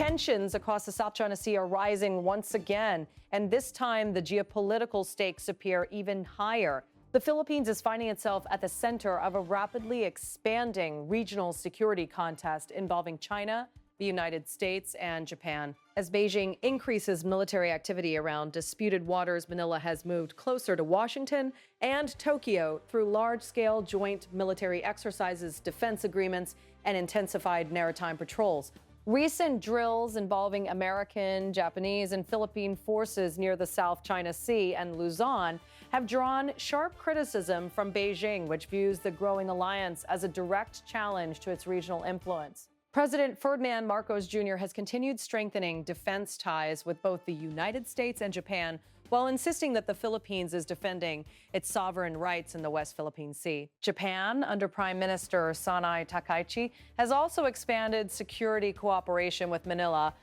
Tensions across the South China Sea are rising once again, and this time the geopolitical stakes appear even higher. The Philippines is finding itself at the center of a rapidly expanding regional security contest involving China, the United States, and Japan. As Beijing increases military activity around disputed waters, Manila has moved closer to Washington and Tokyo through large-scale joint military exercises, defense agreements, and intensified maritime patrols. Recent drills involving American, Japanese, and Philippine forces near the South China Sea and Luzon have drawn sharp criticism from Beijing, which views the growing alliance as a direct challenge to its regional influence. President Ferdinand Marcos Jr. has continued strengthening defense ties with both the United States and Japan, while insisting that the Philippines is defending its sovereign rights in the West Philippine Sea. Japan, under Prime Minister Sanai Takaichi, has also expanded security cooperation with Manila,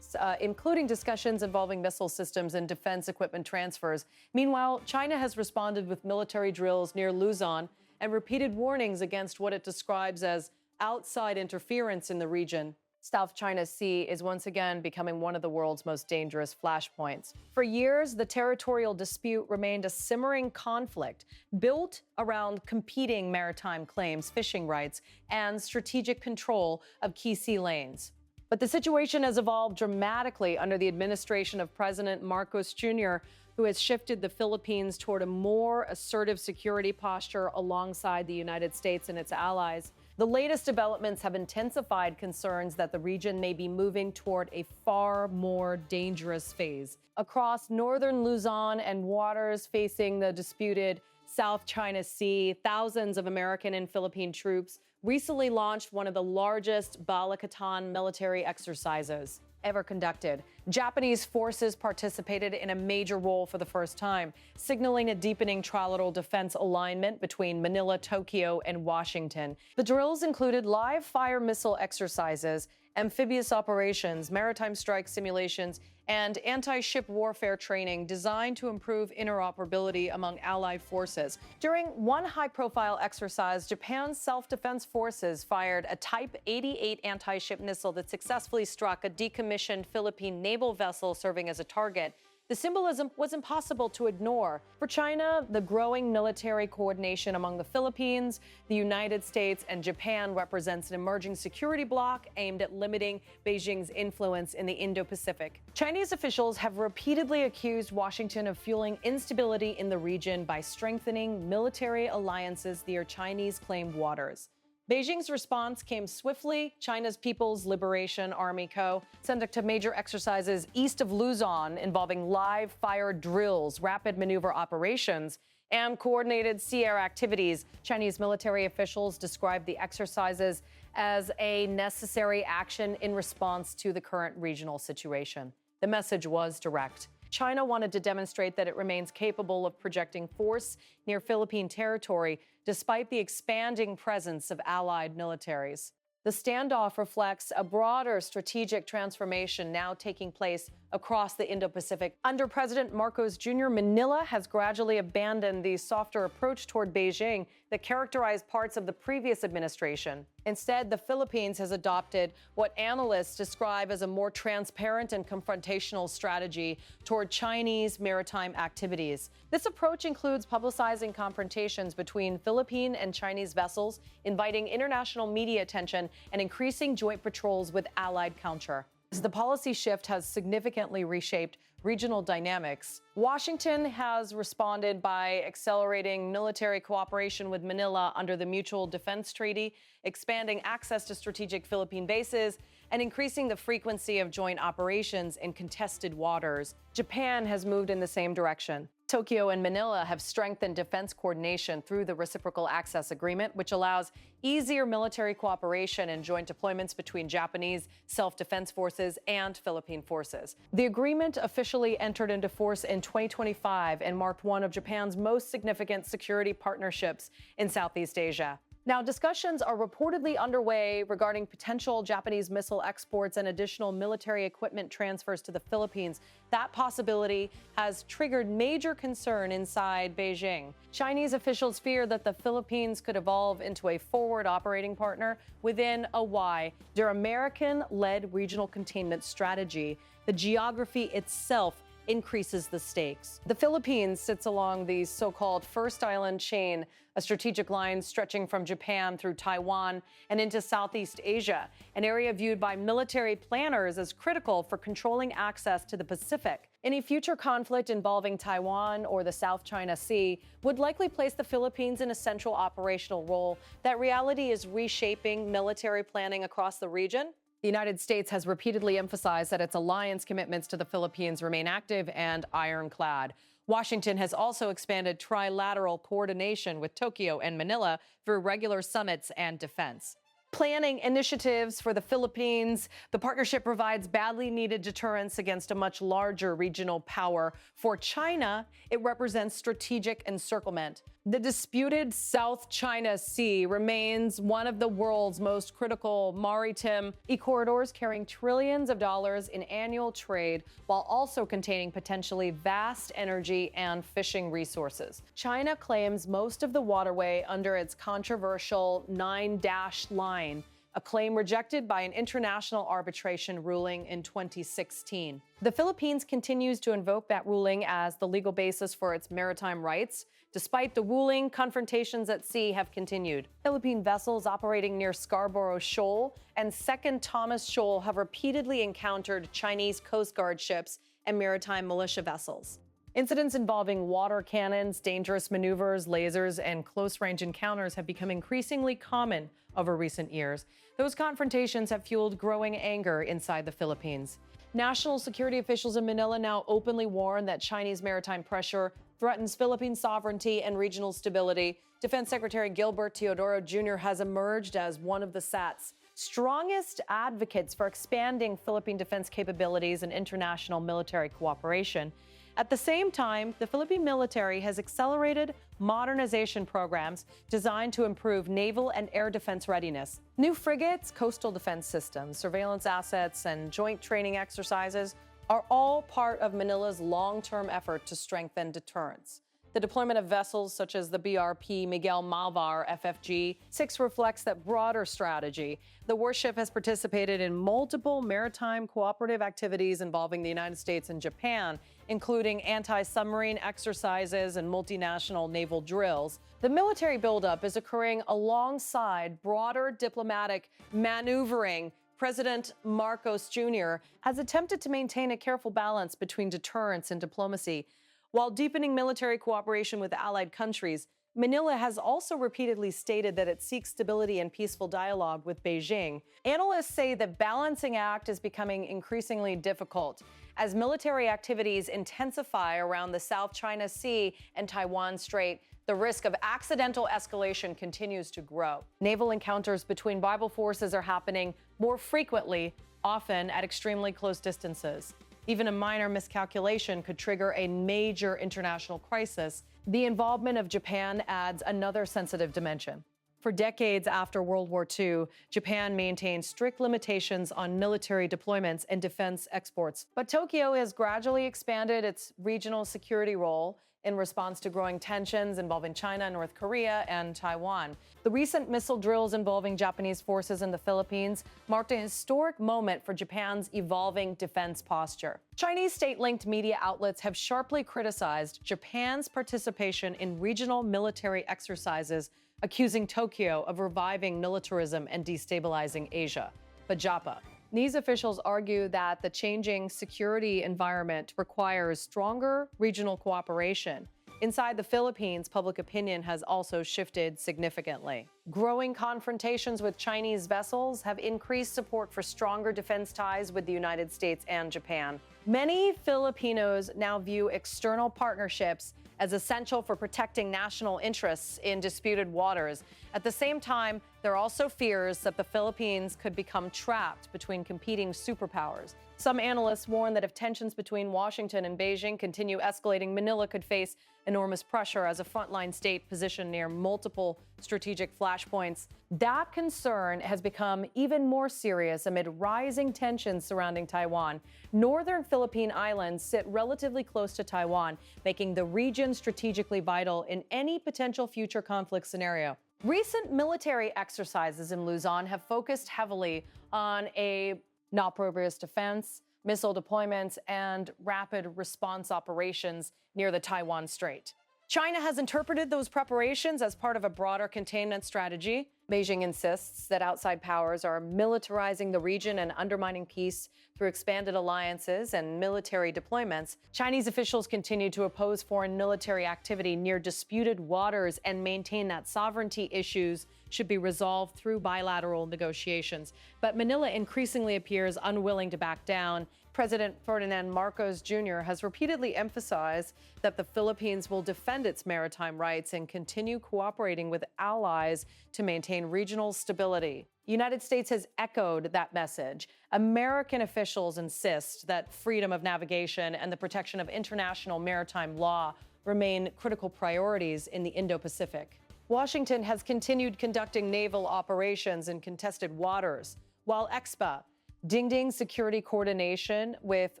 including discussions involving missile systems and defense equipment transfers. Meanwhile, China has responded with military drills near Luzon and repeated warnings against what it describes as outside interference in the region. South China Sea is once again becoming one of the world's most dangerous flashpoints. For years, the territorial dispute remained a simmering conflict built around competing maritime claims, fishing rights, and strategic control of key sea lanes. But the situation has evolved dramatically under the administration of President Marcos Jr., who has shifted the Philippines toward a more assertive security posture alongside the United States and its allies. The latest developments have intensified concerns that the region may be moving toward a far more dangerous phase. Across northern Luzon and waters facing the disputed South China Sea, thousands of American and Philippine troops recently launched one of the largest Balikatan military exercises ever conducted. Japanese forces participated in a major role for the first time, signaling a deepening trilateral defense alignment between Manila, Tokyo, and Washington. The drills included live fire missile exercises, amphibious operations, maritime strike simulations, and anti-ship warfare training designed to improve interoperability among allied forces. During one high-profile exercise, Japan's self-defense forces fired a Type 88 anti-ship missile that successfully struck a decommissioned Philippine naval vessel serving as a target. The symbolism was impossible to ignore. For China, the growing military coordination among the Philippines, the United States, and Japan represents an emerging security bloc aimed at limiting Beijing's influence in the Indo-Pacific. Chinese officials have repeatedly accused Washington of fueling instability in the region by strengthening military alliances near Chinese-claimed waters. Beijing's response came swiftly. China's People's Liberation Army Co. conducted major exercises east of Luzon involving live fire drills, rapid maneuver operations, and coordinated sea air activities. Chinese military officials described the exercises as a necessary action in response to the current regional situation. The message was direct. China wanted to demonstrate that it remains capable of projecting force near Philippine territory despite the expanding presence of allied militaries. The standoff reflects a broader strategic transformation now taking place across the Indo-Pacific. Under President Marcos Jr., Manila has gradually abandoned the softer approach toward Beijing that characterized parts of the previous administration. Instead, the Philippines has adopted what analysts describe as a more transparent and confrontational strategy toward Chinese maritime activities. This approach includes publicizing confrontations between Philippine and Chinese vessels, inviting international media attention, and increasing joint patrols with allied counter. The policy shift has significantly reshaped regional dynamics. Washington has responded by accelerating military cooperation with Manila under the Mutual Defense Treaty, expanding access to strategic Philippine bases, and increasing the frequency of joint operations in contested waters. Japan has moved in the same direction. Tokyo and Manila have strengthened defense coordination through the Reciprocal Access Agreement, which allows easier military cooperation and joint deployments between Japanese self-defense forces and Philippine forces. The agreement officially entered into force in 2025 and marked one of Japan's most significant security partnerships in Southeast Asia. Now, discussions are reportedly underway regarding potential Japanese missile exports and additional military equipment transfers to the Philippines. That possibility has triggered major concern inside Beijing. Chinese officials fear that the Philippines could evolve into a forward operating partner within a Y. Their American-led regional containment strategy, the geography itself increases the stakes. The Philippines sits along the so-called First Island chain, a strategic line stretching from Japan through Taiwan and into Southeast Asia, an area viewed by military planners as critical for controlling access to the Pacific. Any future conflict involving Taiwan or the South China Sea would likely place the Philippines in a central operational role. That reality is reshaping military planning across the region. The United States has repeatedly emphasized that its alliance commitments to the Philippines remain active and ironclad. Washington has also expanded trilateral coordination with Tokyo and Manila through regular summits and defense. Planning initiatives for the Philippines, the partnership provides badly needed deterrence against a much larger regional power. For China, it represents strategic encirclement. The disputed South China Sea remains one of the world's most critical maritime corridors, carrying trillions of dollars in annual trade while also containing potentially vast energy and fishing resources. China claims most of the waterway under its controversial 9-dash line, a claim rejected by an international arbitration ruling in 2016. The Philippines continues to invoke that ruling as the legal basis for its maritime rights. Despite the ruling, confrontations at sea have continued. Philippine vessels operating near Scarborough Shoal and 2nd Thomas Shoal have repeatedly encountered Chinese Coast Guard ships and maritime militia vessels. Incidents involving water cannons, dangerous maneuvers, lasers, and close-range encounters have become increasingly common over recent years. Those confrontations have fueled growing anger inside the Philippines. National security officials in Manila now openly warn that Chinese maritime pressure threatens Philippine sovereignty and regional stability. Defense Secretary Gilbert Teodoro Jr. has emerged as one of the SAT's strongest advocates for expanding Philippine defense capabilities and international military cooperation. At the same time, the Philippine military has accelerated modernization programs designed to improve naval and air defense readiness. New frigates, coastal defense systems, surveillance assets, and joint training exercises are all part of Manila's long-term effort to strengthen deterrence. The deployment of vessels such as the BRP Miguel Malvar FFG-6 reflects that broader strategy. The warship has participated in multiple maritime cooperative activities involving the United States and Japan, including anti-submarine exercises and multinational naval drills. The military buildup is occurring alongside broader diplomatic maneuvering. President Marcos Jr. has attempted to maintain a careful balance between deterrence and diplomacy. While deepening military cooperation with allied countries, Manila has also repeatedly stated that it seeks stability and peaceful dialogue with Beijing. Analysts say the balancing act is becoming increasingly difficult as military activities intensify around the South China Sea and Taiwan Strait. The risk of accidental escalation continues to grow. Naval encounters between rival forces are happening more frequently, often at extremely close distances. Even a minor miscalculation could trigger a major international crisis. The involvement of Japan adds another sensitive dimension. For decades after World War II, Japan maintained strict limitations on military deployments and defense exports. But Tokyo has gradually expanded its regional security role in response to growing tensions involving China, North Korea, and Taiwan. The recent missile drills involving Japanese forces in the Philippines marked a historic moment for Japan's evolving defense posture. Chinese state-linked media outlets have sharply criticized Japan's participation in regional military exercises, accusing Tokyo of reviving militarism and destabilizing Asia. But JAPA. These officials argue that the changing security environment requires stronger regional cooperation. Inside the Philippines, public opinion has also shifted significantly. Growing confrontations with Chinese vessels have increased support for stronger defense ties with the United States and Japan. Many Filipinos now view external partnerships as essential for protecting national interests in disputed waters. At the same time, there are also fears that the Philippines could become trapped between competing superpowers. Some analysts warn that if tensions between Washington and Beijing continue escalating, Manila could face enormous pressure as a frontline state positioned near multiple strategic flags. flashpoints. That concern has become even more serious amid rising tensions surrounding Taiwan. Northern Philippine islands sit relatively close to Taiwan, making the region strategically vital in any potential future conflict scenario. Recent military exercises in Luzon have focused heavily on a not-proprious defense, missile deployments, and rapid response operations near the Taiwan Strait. China has interpreted those preparations as part of a broader containment strategy. Beijing insists that outside powers are militarizing the region and undermining peace through expanded alliances and military deployments. Chinese officials continue to oppose foreign military activity near disputed waters and maintain that sovereignty issues should be resolved through bilateral negotiations. But Manila increasingly appears unwilling to back down. President Ferdinand Marcos Jr. has repeatedly emphasized that the Philippines will defend its maritime rights and continue cooperating with allies to maintain regional stability. The United States has echoed that message. American officials insist that freedom of navigation and the protection of international maritime law remain critical priorities in the Indo-Pacific. Washington has continued conducting naval operations in contested waters, while EXPA dinging security coordination with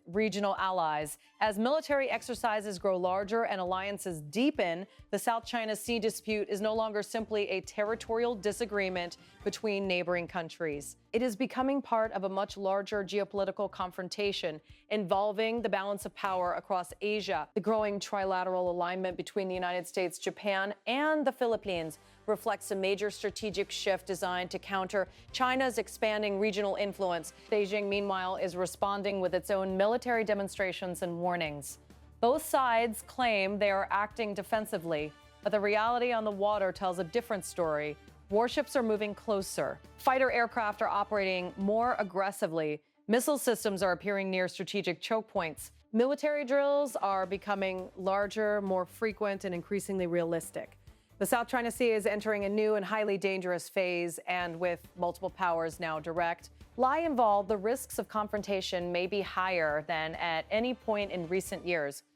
regional allies. As military exercises grow larger and alliances deepen, the South China Sea dispute is no longer simply a territorial disagreement between neighboring countries. It is becoming part of a much larger geopolitical confrontation involving the balance of power across Asia. The growing trilateral alignment between the United States, Japan, and the Philippines reflects a major strategic shift designed to counter China's expanding regional influence. Beijing, meanwhile, is responding with its own military demonstrations and warnings. Both sides claim they are acting defensively, but the reality on the water tells a different story. Warships are moving closer. Fighter aircraft are operating more aggressively. Missile systems are appearing near strategic choke points. Military drills are becoming larger, more frequent, and increasingly realistic. The South China Sea is entering a new and highly dangerous phase, and with multiple powers now direct, lie involved, the risks of confrontation may be higher than at any point in recent years.